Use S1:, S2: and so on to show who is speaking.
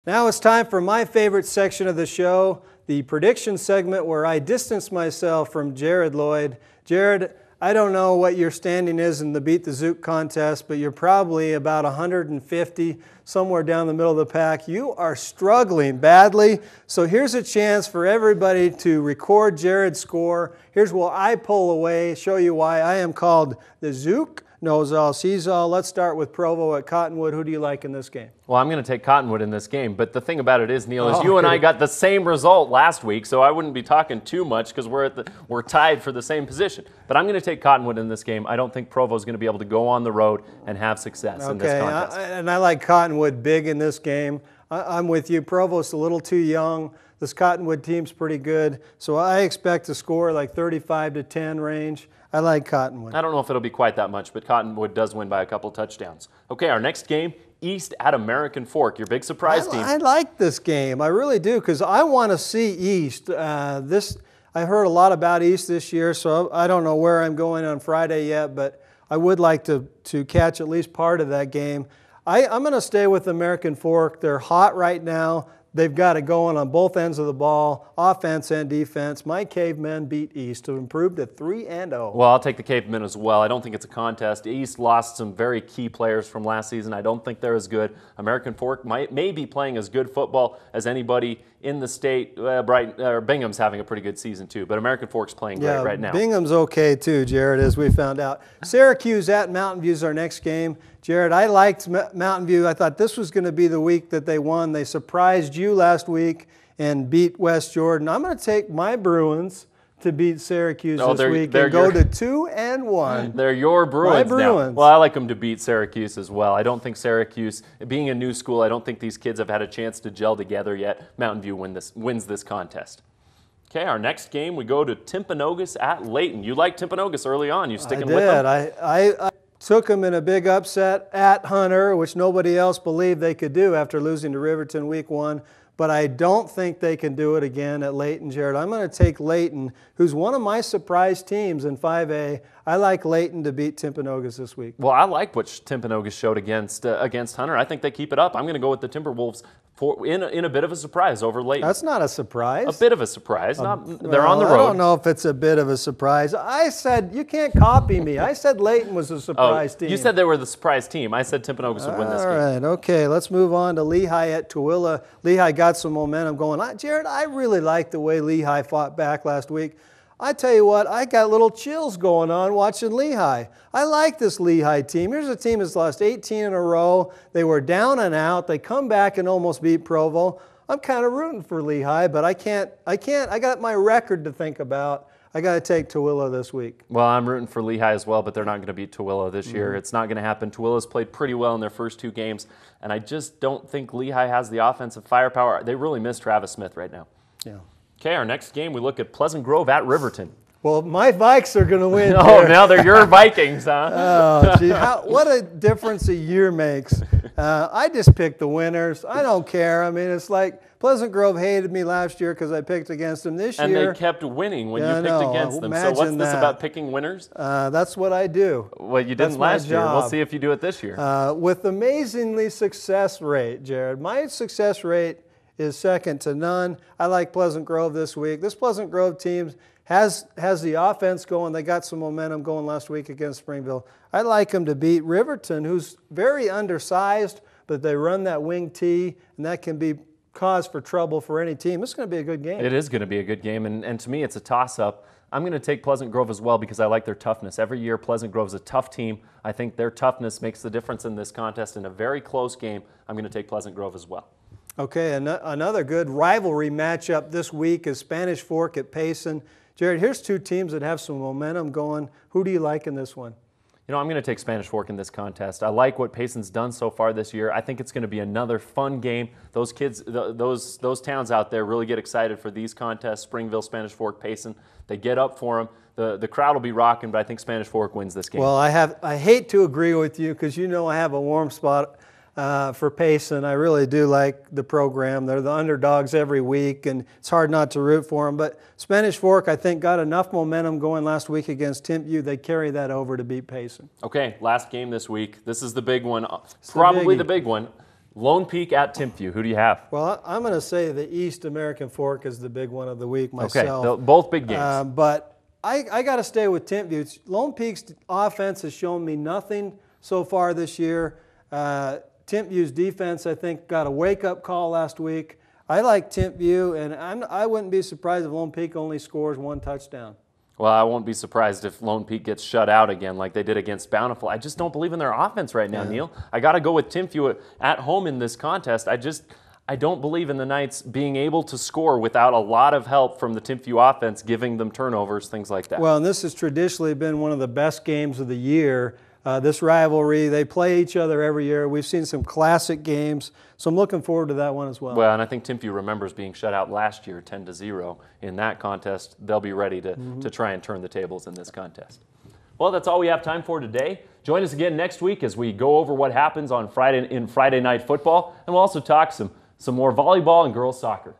S1: Now it's time for my favorite section of the show, the prediction segment where I distance myself from Jared Lloyd. Jared, I don't know what your standing is in the Beat the Zook contest, but you're probably about 150, somewhere down the middle of the pack. You are struggling badly, so here's a chance for everybody to record Jared's score. Here's what I pull away, show you why I am called the Zook. Knows all, sees all. Let's start with Provo at Cottonwood. Who do you like in this game?
S2: Well, I'm going to take Cottonwood in this game, but the thing about it is, Neil, is you and I got the same result last week, so I wouldn't be talking too much because we're tied for the same position. But I'm going to take Cottonwood in this game. I don't think Provo's going to be able to go on the road and have success in this contest.
S1: And I like Cottonwood big in this game. I'm with you. Provo's a little too young. This Cottonwood team's pretty good, so I expect to score like 35-10 range. I like Cottonwood.
S2: I don't know if it'll be quite that much, but Cottonwood does win by a couple touchdowns. Okay, our next game, East at American Fork, your big surprise team.
S1: I like this game. I really do, because I want to see East. I heard a lot about East this year, so I don't know where I'm going on Friday yet, but I would like to catch at least part of that game. I'm going to stay with American Fork. They're hot right now. They've got it going on both ends of the ball, offense and defense. My Cavemen beat East to improve to 3-0.
S2: Well, I'll take the Cavemen as well. I don't think it's a contest. East lost some very key players from last season. I don't think they're as good. American Fork may be playing as good football as anybody in the state. Bingham's having a pretty good season too, but American Fork's playing great right now.
S1: Bingham's okay too, Jared, as we found out. Syracuse at Mountain View is our next game. Jared, I liked Mountain View. I thought this was going to be the week that they won. They surprised you last week and beat West Jordan. I'm going to take my Bruins to beat Syracuse this week and go to 2-1.
S2: They're your Bruins now. Well, I like them to beat Syracuse as well. I don't think Syracuse, being a new school, I don't think these kids have had a chance to gel together yet. Mountain View wins this contest. Okay, our next game, we go to Timpanogos at Layton. You liked Timpanogos early on. You sticking with them?
S1: I took them in a big upset at Hunter, which nobody else believed they could do after losing to Riverton week 1. But I don't think they can do it again at Layton, Jared. I'm going to take Layton, who's one of my surprise teams in 5A. I like Layton to beat Timpanogos this week.
S2: Well, I like what Timpanogos showed against Hunter. I think they keep it up. I'm going to go with the Timberwolves in a bit of a surprise over Layton.
S1: That's not a surprise.
S2: A bit of a surprise. They're on the road.
S1: I don't know if it's a bit of a surprise. I said, you can't copy me. I said Layton was a surprise team.
S2: You said they were the surprise team. I said Timpanogos would win this game.
S1: All right, okay. Let's move on to Lehigh at Tooele. Lehigh got some momentum going. Jared, I really liked the way Lehigh fought back last week. I tell you what, I got little chills going on watching Lehigh. I like this Lehigh team. Here's a team that's lost 18 in a row. They were down and out. They come back and almost beat Provo. I'm kind of rooting for Lehigh, but I can't. I got my record to think about. I got to take Tooele this week.
S2: Well, I'm rooting for Lehigh as well, but they're not going to beat Tooele this year. It's not going to happen. Tooele's played pretty well in their first 2 games, and I just don't think Lehigh has the offensive firepower. They really miss Travis Smith right now.
S1: Yeah.
S2: Okay, our next game, we look at Pleasant Grove at Riverton.
S1: Well, my Vikes are going to win.
S2: Oh, now they're your Vikings, huh?
S1: Oh, gee, what a difference a year makes. I just picked the winners. I don't care. I mean, it's like Pleasant Grove hated me last year because I picked against them this year.
S2: And they kept winning when you picked against them. So what's this about picking winners?
S1: That's what I do.
S2: Well, you didn't last year. We'll see if you do it this year.
S1: With amazingly success rate, Jared. My success rate is second to none. I like Pleasant Grove this week. This Pleasant Grove team has the offense going. They got some momentum going last week against Springville. I like them to beat Riverton, who's very undersized, but they run that wing T, and that can be cause for trouble for any team. It's going to be a good game.
S2: It is going to be a good game, and to me it's a toss-up. I'm going to take Pleasant Grove as well because I like their toughness. Every year Pleasant Grove's a tough team. I think their toughness makes the difference in this contest. In a very close game, I'm going to take Pleasant Grove as well.
S1: Okay, another good rivalry matchup this week is Spanish Fork at Payson. Jared, here's 2 teams that have some momentum going. Who do you like in this one?
S2: You know, I'm going to take Spanish Fork in this contest. I like what Payson's done so far this year. I think it's going to be another fun game. Those kids, those towns out there really get excited for these contests. Springville, Spanish Fork, Payson. They get up for them. The crowd will be rocking, but I think Spanish Fork wins this game.
S1: Well, I hate to agree with you because you know I have a warm spot for Payson. I really do like the program. They're the underdogs every week, and it's hard not to root for them. But Spanish Fork, I think, got enough momentum going last week against Timpview. They carry that over to beat Payson.
S2: Okay, last game this week. This is the big one. Probably the big one. Lone Peak at Timpview. Who do you have?
S1: Well, I'm going to say the East American Fork is the big one of the week myself.
S2: Okay, both big games.
S1: But I got to stay with Timpview. Lone Peak's offense has shown me nothing so far this year. Timpview's defense, I think, got a wake-up call last week. I like Timpview, and I wouldn't be surprised if Lone Peak only scores 1 touchdown.
S2: Well, I won't be surprised if Lone Peak gets shut out again like they did against Bountiful. I just don't believe in their offense right now, Neil. I got to go with Timpview at home in this contest. I don't believe in the Knights being able to score without a lot of help from the Timpview offense, giving them turnovers, things like that.
S1: Well, and this has traditionally been one of the best games of the year. This rivalry, they play each other every year. We've seen some classic games, so I'm looking forward to that one as well.
S2: Well, and I think Timpview remembers being shut out last year 10-0 in that contest. They'll be ready to try and turn the tables in this contest. Well, that's all we have time for today. Join us again next week as we go over what happens on Friday Night Football, and we'll also talk some more volleyball and girls soccer.